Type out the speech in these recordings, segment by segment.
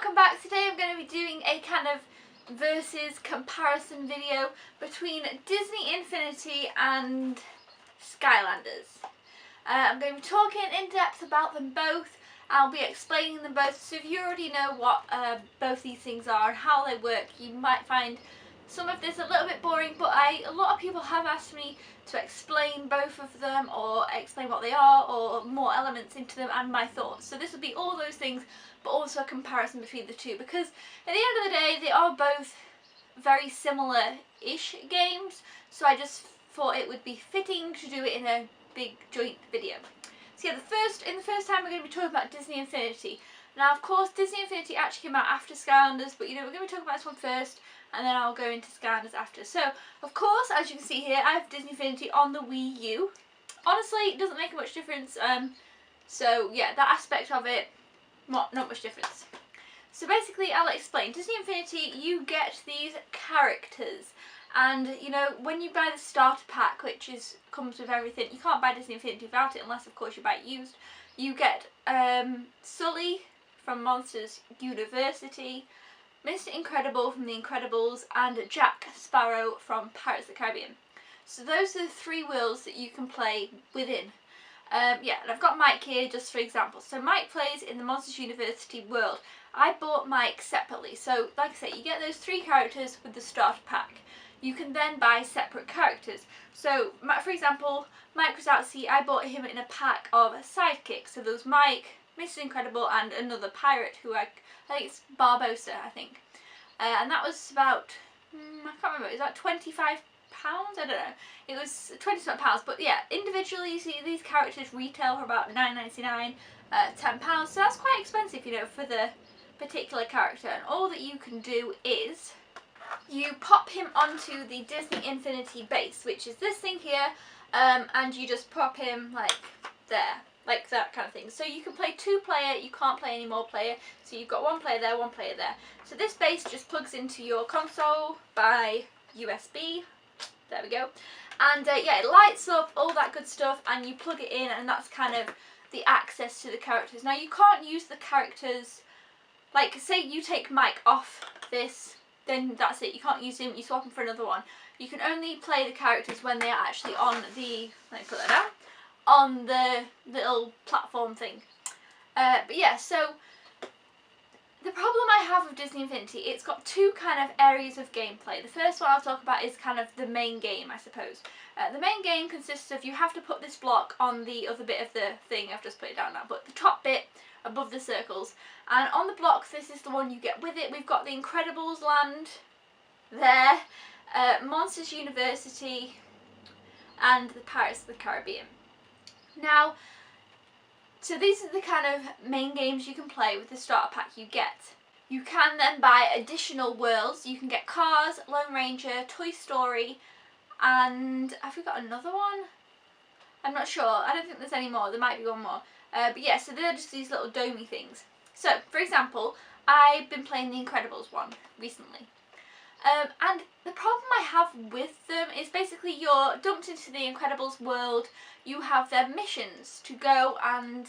welcome back. Today I'm going to be doing a kind of versus comparison video between Disney Infinity and Skylanders. I'm going to be talking in depth about them both. I'll be explaining them both, so if you already know what both these things are and how they work, you might find some of this a little bit boring, but a lot of people have asked me to explain both of them or explain what they are or more elements into them and my thoughts. So this will be all those things, but also a comparison between the two, because at the end of the day they are both very similar-ish games, so I just thought it would be fitting to do it in a big joint video. So yeah, in the first time we're going to be talking about Disney Infinity. Now of course Disney Infinity actually came out after Skylanders, but you know, we're going to be talking about this one first and then I'll go into Skylanders after. So of course, as you can see here, I have Disney Infinity on the Wii U. Honestly, it doesn't make much difference, so yeah, that aspect of it, not much difference. So basically I'll explain. Disney Infinity, you get these characters, and you know, when you buy the starter pack, which comes with everything, you can't buy Disney Infinity without it unless of course you buy it used. You get Sully from Monsters University, Mr. Incredible from The Incredibles, and Jack Sparrow from Pirates of the Caribbean. So those are the three worlds that you can play within. Yeah, and I've got Mike here just for example. So Mike plays in the Monsters University world. I bought Mike separately. So like I say, you get those three characters with the starter pack. You can then buy separate characters. So for example, Mike Wazowski, I bought him in a pack of sidekicks. So there was Mike, Mr. Incredible, and another pirate who I think it's Barbosa, I think. And that was about, I can't remember, it was about £25? I don't know. It was £20, but yeah, individually you see these characters retail for about £9.99, £10, so that's quite expensive, you know, for the particular character. And all that you can do is you pop him onto the Disney Infinity base, which is this thing here, and you just pop him like there. Like that kind of thing. So you can play two player, you can't play any more player. So you've got one player there, one player there. So this base just plugs into your console by USB. There we go. And yeah, it lights up, all that good stuff, and you plug it in, and that's kind of the access to the characters. Now you can't use the characters, like say you take Mike off this, then that's it. You can't use him, you swap him for another one. You can only play the characters when they are actually on the, let me put that down, on the little platform thing. But yeah, so the problem I have with Disney Infinity, it's got two kind of areas of gameplay. The first one I'll talk about is kind of the main game, I suppose. The main game consists of, you have to put this block on the other bit of the thing, I've just put it down now, but the top bit above the circles. And on the blocks, this is the one you get with it. We've got the Incredibles land there, Monsters University, and the Pirates of the Caribbean. Now, so these are the kind of main games you can play with the starter pack you get. You can then buy additional worlds. You can get Cars, Lone Ranger, Toy Story, and have we got another one? I'm not sure. I don't think there's any more. There might be one more. But yeah, so they're just these little domey things. So, for example, I've been playing the Incredibles one recently. And the problem I have with them is basically you're dumped into the Incredibles world, you have their missions to go and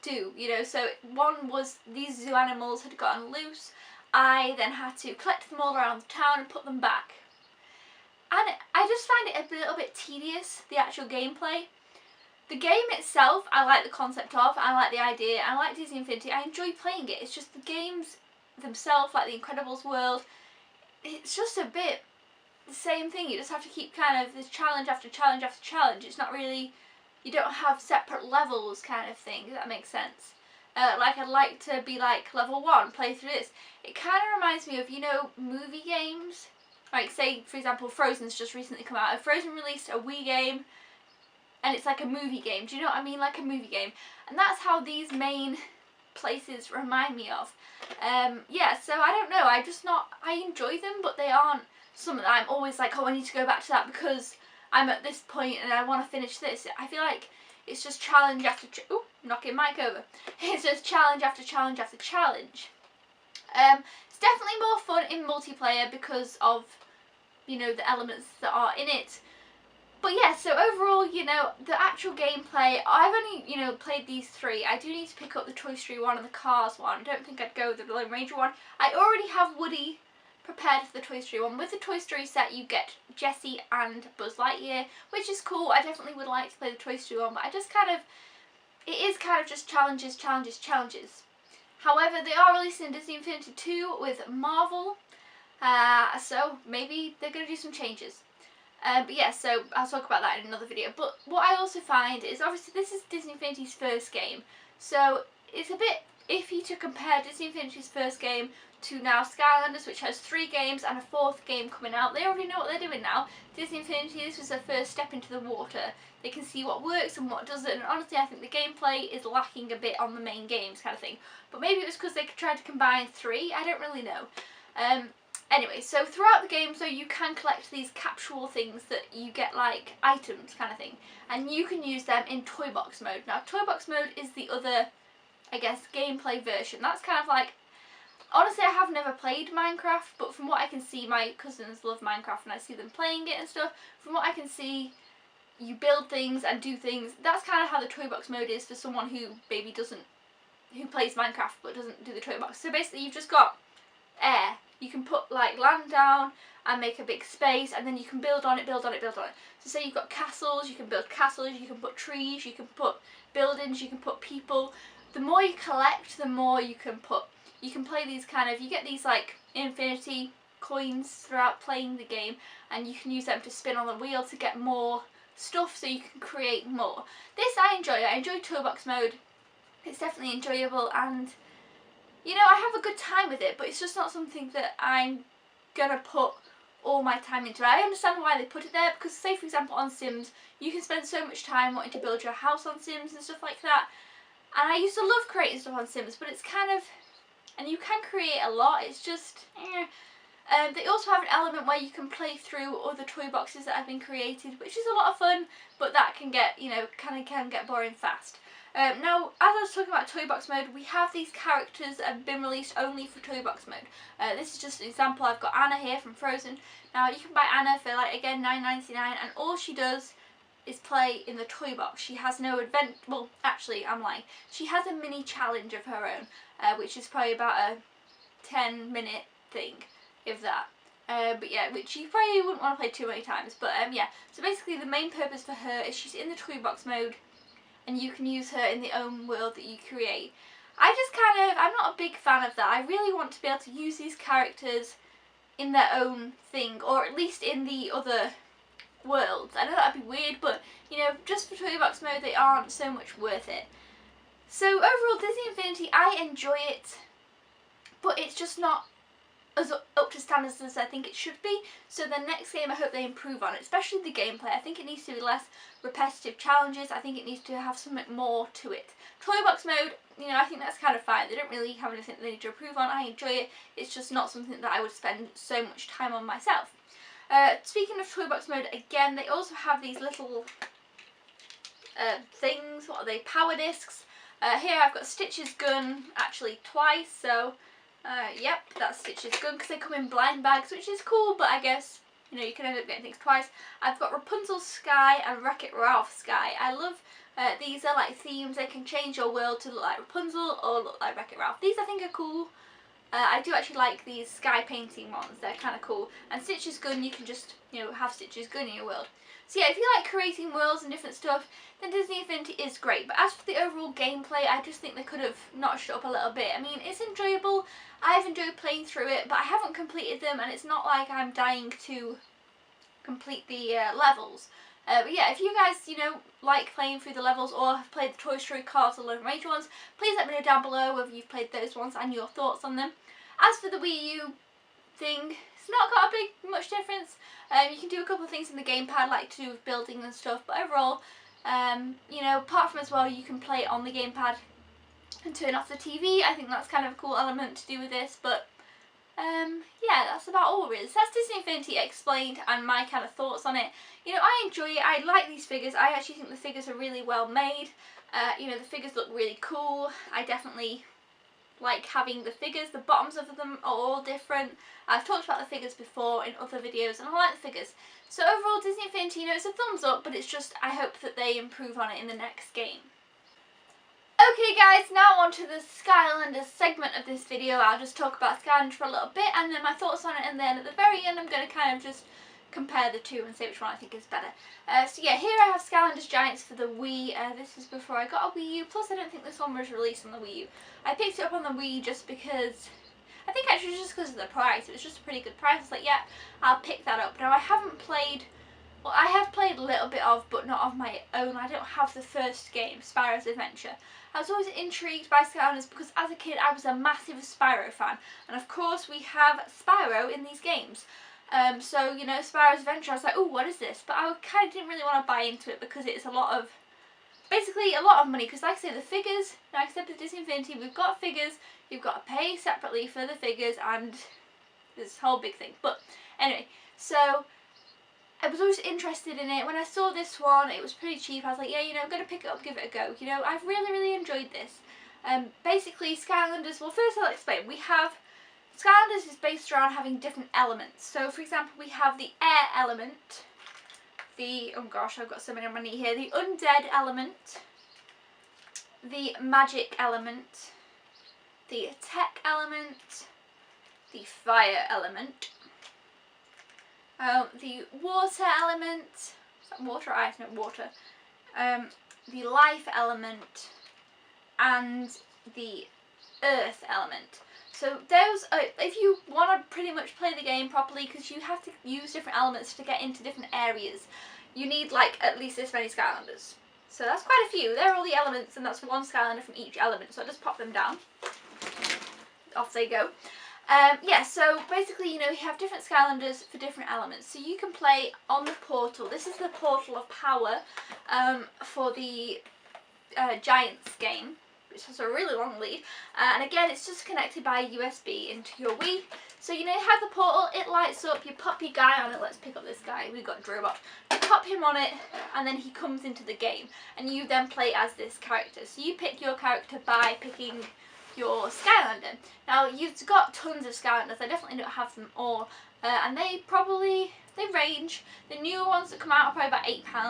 do, you know, so one was these zoo animals had gotten loose, I then had to collect them all around the town and put them back. And I just find it a little bit tedious, the actual gameplay. The game itself, I like the concept of, I like the idea, I like Disney Infinity, I enjoy playing it, it's just the games themselves, like the Incredibles world, it's just a bit the same thing. You just have to keep kind of this challenge after challenge after challenge. It's not really, you don't have separate levels kind of thing, if that makes sense. Like I'd like to be like level 1, play through this. It kind of reminds me of, you know, movie games. Like say, for example, Frozen's just recently come out. Frozen released a Wii game and it's like a movie game. Do you know what I mean? Like a movie game. And that's how these main places remind me of. Yeah, so I don't know, I enjoy them, but they aren't something that I'm always like, oh, I need to go back to that because I'm at this point and I want to finish this. I feel like it's just challenge after, ooh, knocking Mike over. It's just challenge after challenge after challenge. It's definitely more fun in multiplayer because of, you know, the elements that are in it. But yeah, so overall, you know, the actual gameplay, I've only, you know, played these 3. I do need to pick up the Toy Story one and the Cars one. I don't think I'd go with the Lone Ranger one. I already have Woody prepared for the Toy Story one. With the Toy Story set, you get Jessie and Buzz Lightyear, which is cool. I definitely would like to play the Toy Story one, but I just kind of, it is kind of just challenges. However, they are releasing Disney Infinity 2 with Marvel, so maybe they're going to do some changes. But yeah, so I'll talk about that in another video. But what I also find is, obviously this is Disney Infinity's first game, so it's a bit iffy to compare Disney Infinity's first game to now Skylanders, which has 3 games and a 4th game coming out. They already know what they're doing now. Disney Infinity, this was their first step into the water. They can see what works and what doesn't, and honestly I think the gameplay is lacking a bit on the main games kind of thing. But maybe it was because they tried to combine 3, I don't really know. Anyway, so throughout the game, so you can collect these capsule things that you get like items kind of thing, and you can use them in Toy Box mode. Now Toy Box mode is the other, I guess, gameplay version. That's kind of like, honestly I have never played Minecraft, but from what I can see, my cousins love Minecraft and I see them playing it and stuff. From what I can see, you build things and do things. That's kind of how the Toy Box mode is for someone who maybe who plays Minecraft but doesn't do the Toy Box. So basically you've just got air. You can put like land down and make a big space, and then you can build on it. So say you've got castles, you can build castles, you can put trees, you can put buildings, you can put people. The more you collect, the more you can put. You can play these kind of, you get these like infinity coins throughout playing the game, and you can use them to spin on the wheel to get more stuff so you can create more. This I enjoy Toy Box mode. It's definitely enjoyable, and you know, I have a good time with it, but it's just not something that I'm gonna put all my time into. I understand why they put it there, because say for example on Sims, you can spend so much time wanting to build your house on Sims and stuff like that, and I used to love creating stuff on Sims, but it's kind of, and you can create a lot, it's just, they also have an element where you can play through other toy boxes that have been created, which is a lot of fun, but that can get, you know, can get boring fast. Now, as I was talking about Toy Box mode, we have these characters that have been released only for Toy Box mode. This is just an example. I've got Anna here from Frozen. Now, you can buy Anna for, like, again, $9.99, and all she does is play in the Toy Box. She has no well, actually, I'm lying. She has a mini challenge of her own, which is probably about a 10-minute thing, if that. But yeah, which you probably wouldn't want to play too many times. But yeah, so basically the main purpose for her is she's in the Toy Box mode, and you can use her in the own world that you create. I'm not a big fan of that. I really want to be able to use these characters in their own thing, or at least in the other worlds. I know that'd be weird, but you know, just for Toy Box mode, they aren't so much worth it. So overall, Disney Infinity, I enjoy it, but it's just not as up to standards as I think it should be. So the next game, I hope they improve on it, especially the gameplay. I think it needs to be less repetitive challenges. I think it needs to have something more to it. Toy Box mode, you know, I think that's kind of fine. They don't really have anything they need to improve on. I enjoy it. It's just not something that I would spend so much time on myself. Speaking of Toy Box mode, again, they also have these little things. What are they? Power discs. Here I've got Stitch's gun, actually twice, so yep, that's Stitch's gun, because they come in blind bags, which is cool, but I guess, you know, you can end up getting things twice. I've got Rapunzel's Sky and Wreck-It Ralph's Sky. I love, these are like themes. They can change your world to look like Rapunzel or look like Wreck-It Ralph. These I think are cool. I do actually like these sky painting ones, they're kind of cool. And Stitch's gun, you can just, you know, have Stitch's gun in your world. So yeah, if you like creating worlds and different stuff, then Disney Infinity is great. But as for the overall gameplay, I just think they could have notched it up a little bit. I mean, it's enjoyable. I've enjoyed playing through it, but I haven't completed them, and it's not like I'm dying to complete the levels. But yeah, if you guys, you know, like playing through the levels or have played the Toy Story, Cars, or Lone Ranger ones, please let me know down below whether you've played those ones and your thoughts on them. As for the Wii U thing, it's not got much difference. You can do a couple of things in the gamepad, like to do with building and stuff, but overall, you know, apart from as well, you can play it on the gamepad and turn off the TV. I think that's kind of a cool element to do with this, but yeah, that's about all really. So that's Disney Infinity explained and my kind of thoughts on it. You know, I enjoy it. I like these figures. I actually think the figures are really well made. You know, the figures look really cool. I definitely like having the figures. The bottoms of them are all different. I've talked about the figures before in other videos, and I like the figures. So overall, Disney Infinity, it's a thumbs up, but it's just, I hope that they improve on it in the next game. Okay guys, now on to the Skylanders segment of this video. I'll just talk about Skylanders for a little bit, and then my thoughts on it, and then at the very end I'm going to kind of just compare the two and see which one I think is better. So yeah, here I have Skylanders Giants for the Wii. This is before I got a Wii U, plus I don't think this one was released on the Wii U. I picked it up on the Wii just because, I think actually just because of the price. It was just a pretty good price. I was like, yeah, I'll pick that up. Now I haven't played, well, I have played a little bit of, but not of my own. I don't have the first game, Spyro's Adventure. I was always intrigued by Skylanders because as a kid I was a massive Spyro fan, and of course we have Spyro in these games. So, Spyro's Adventure, I was like, oh, what is this? But I kind of didn't really want to buy into it because it's basically a lot of money. Because like I say, the figures, now except with Disney Infinity, we've got figures, you've got to pay separately for the figures, and this whole big thing. But anyway, so I was always interested in it. When I saw this one, it was pretty cheap. I was like, yeah, I'm going to pick it up, give it a go. I've really, really enjoyed this. Basically, Skylanders, well, first I'll explain. Skylanders is based around having different elements. So, for example, we have the air element, oh gosh, I've got so many on my knee here, the undead element, the magic element, the tech element, the fire element, the water element, is that water or ice? No, water, the life element, and the earth element. So those, if you want to pretty much play the game properly, because you have to use different elements to get into different areas, you need like at least this many Skylanders. So that's quite a few. They're all the elements, and that's one Skylander from each element. So I just pop them down. Off they go. Yeah, so basically, you have different Skylanders for different elements. So you can play on the portal. This is the Portal of Power for the Giants game, which has a really long lead, and again it's just connected by USB into your Wii. So you have the portal, it lights up, you pop your guy on it. Let's pick up this guy, we've got Drobot. You pop him on it, and then he comes into the game, and you then play as this character. So you pick your character by picking your Skylander. Now you've got tons of Skylanders, I definitely don't have them all, and they range. The newer ones that come out are probably about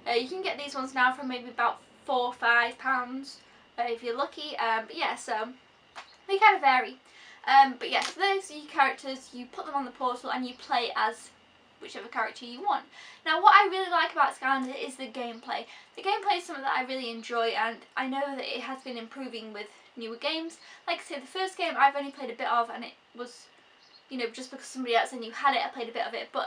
£8. You can get these ones now for maybe about £4 or £5. If you're lucky, but yeah, so they kind of vary. But yeah, so those are your characters, you put them on the portal and you play as whichever character you want. Now what I really like about Skylanders is the gameplay. The gameplay is something that I really enjoy, and I know that it has been improving with newer games. Like I said, the first game I've only played a bit of, and it was, just because somebody else knew had it, I played a bit of it. But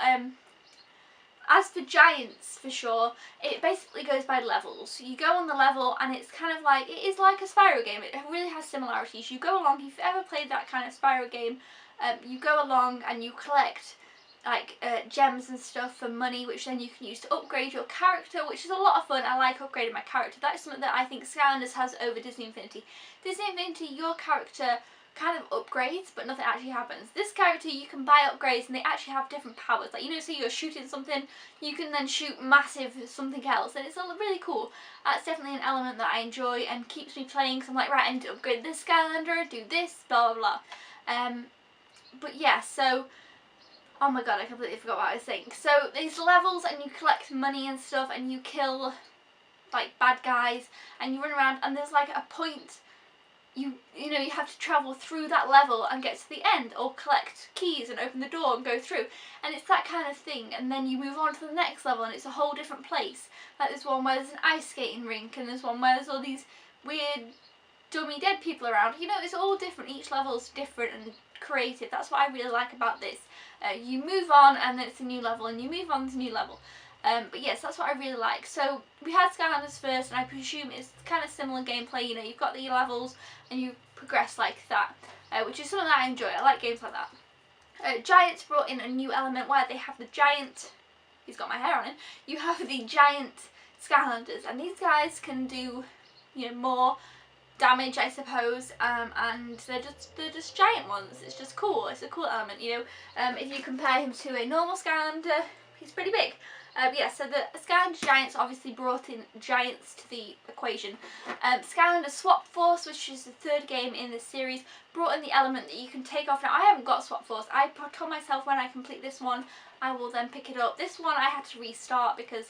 as for Giants, for sure, it basically goes by levels. So you go on the level, and it's kind of like, it is like a Spyro game. It really has similarities. You go along, if you've ever played that kind of Spyro game, you go along and you collect like gems and stuff for money, which then you can use to upgrade your character, which is a lot of fun. I like upgrading my character. That is something that I think Skylanders has over Disney Infinity. Disney Infinity, your character kind of upgrades, but nothing actually happens. This character, you can buy upgrades, and they actually have different powers. Like, say you're shooting something, you can then shoot massive something else, and it's really cool. That's definitely an element that I enjoy and keeps me playing, because I'm like, right, I need to upgrade this Skylander, do this, blah blah blah. But yeah, so, oh my god, I completely forgot what I was saying. So these levels, and you collect money and stuff, and you kill like bad guys, and you run around, and there's like a point. You have to travel through that level and get to the end, or collect keys and open the door and go through, and it's that kind of thing. And then you move on to the next level, and it's a whole different place. Like there's one where there's an ice skating rink, and there's one where there's all these weird dummy dead people around. It's all different. Each level's different and creative. That's what I really like about this. You move on, and then it's a new level, and you move on to a new level. But yes, that's what I really like. So we had Skylanders first, and I presume it's kind of similar gameplay. You've got the levels and you progress like that, which is something that I enjoy. I like games like that. Giants brought in a new element where they have the giant, he's got my hair on him, you have the giant Skylanders, and these guys can do more damage, I suppose, and they're just giant ones. It's just cool. It's a cool element. If you compare him to a normal Skylander, he's pretty big. Yeah, so the Skylanders Giants obviously brought in giants to the equation. Skylanders Swap Force, which is the third game in this series, brought in the element that you can take off. Now, I haven't got Swap Force. I told myself when I complete this one, I will then pick it up. This one I had to restart because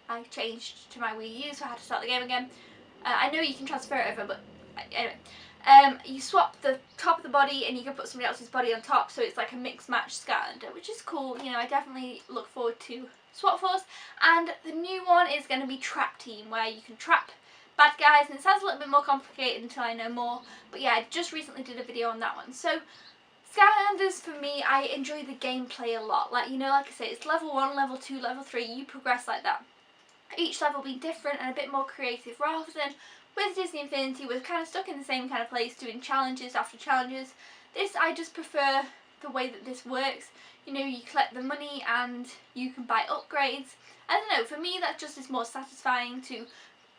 I changed to my Wii U, so I had to start the game again. I know you can transfer it over, but anyway. You swap the top of the body and you can put somebody else's body on top, so it's like a mix match Skylander, which is cool. You know, I definitely look forward to Swap Force. And the new one is going to be Trap Team, where you can trap bad guys, and it sounds a little bit more complicated until I know more, but yeah, I just recently did a video on that one. So Skylanders, for me, I enjoy the gameplay a lot. Like, you know, like I say, it's level 1, level 2, level 3, you progress like that. Each level being different and a bit more creative, rather than with Disney Infinity, we're kind of stuck in the same kind of place doing challenges after challenges. This, I just prefer the way that this works. You know, you collect the money and you can buy upgrades. I don't know, for me that just is more satisfying to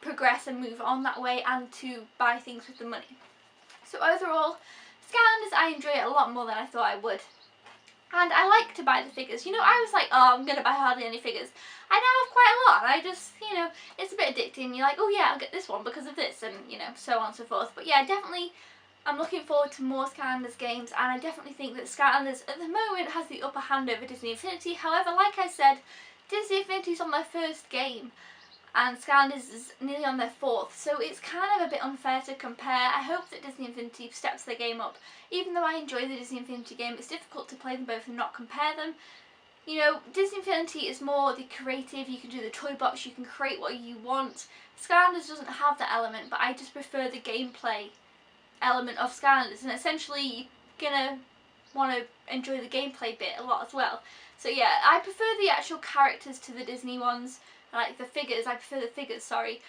progress and move on that way and to buy things with the money. So overall, Skylanders, I enjoy it a lot more than I thought I would. And I like to buy the figures. You know, I was like, oh, I'm going to buy hardly any figures. I now have quite a lot, and I just, you know, it's a bit addicting. You're like, oh yeah, I'll get this one because of this, and, you know, so on and so forth. But yeah, definitely, I'm looking forward to more Skylanders games, and I definitely think that Skylanders, at the moment, has the upper hand over Disney Infinity. However, like I said, Disney Infinity's on their first game, and Skylanders is nearly on their fourth, so it's kind of a bit unfair to compare. I hope that Disney Infinity steps their game up. Even though I enjoy the Disney Infinity game, it's difficult to play them both and not compare them. You know, Disney Infinity is more the creative, you can do the toy box, you can create what you want. Skylanders doesn't have that element, but I just prefer the gameplay element of Skylanders, and essentially you're gonna want to enjoy the gameplay bit a lot as well. So yeah, I prefer the actual characters to the Disney ones. Like the figures, I prefer the figures, sorry,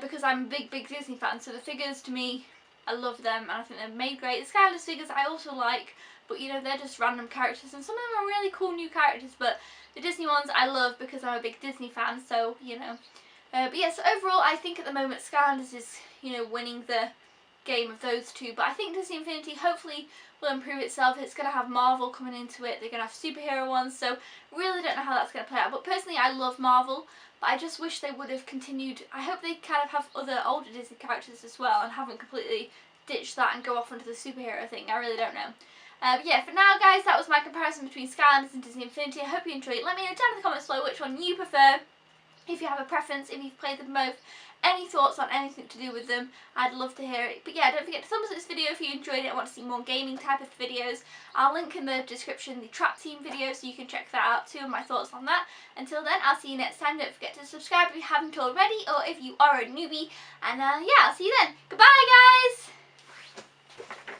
because I'm a big Disney fan, so the figures, to me, I love them, and I think they're made great. The Skylanders figures I also like, but you know, they're just random characters, and some of them are really cool new characters, but the Disney ones I love because I'm a big Disney fan, so, you know. But yeah, so overall, I think at the moment Skylanders is, you know, winning the game of those two, but I think Disney Infinity hopefully will improve itself. It's going to have Marvel coming into it, they're going to have superhero ones, so really don't know how that's going to play out. But personally, I love Marvel, but I just wish they would have continued. I hope they kind of have other older Disney characters as well and haven't completely ditched that and go off onto the superhero thing. I really don't know. But yeah, for now guys, that was my comparison between Skylanders and Disney Infinity. I hope you enjoyed it. Let me know down in the comments below which one you prefer, if you have a preference, if you've played them both, any thoughts on anything to do with them. I'd love to hear it. But yeah, don't forget to thumbs up this video if you enjoyed it and want to see more gaming type of videos. I'll link in the description the Trap Team video, so you can check that out too and my thoughts on that. Until then, I'll see you next time. Don't forget to subscribe if you haven't already, or if you are a newbie. And yeah, I'll see you then. Goodbye guys!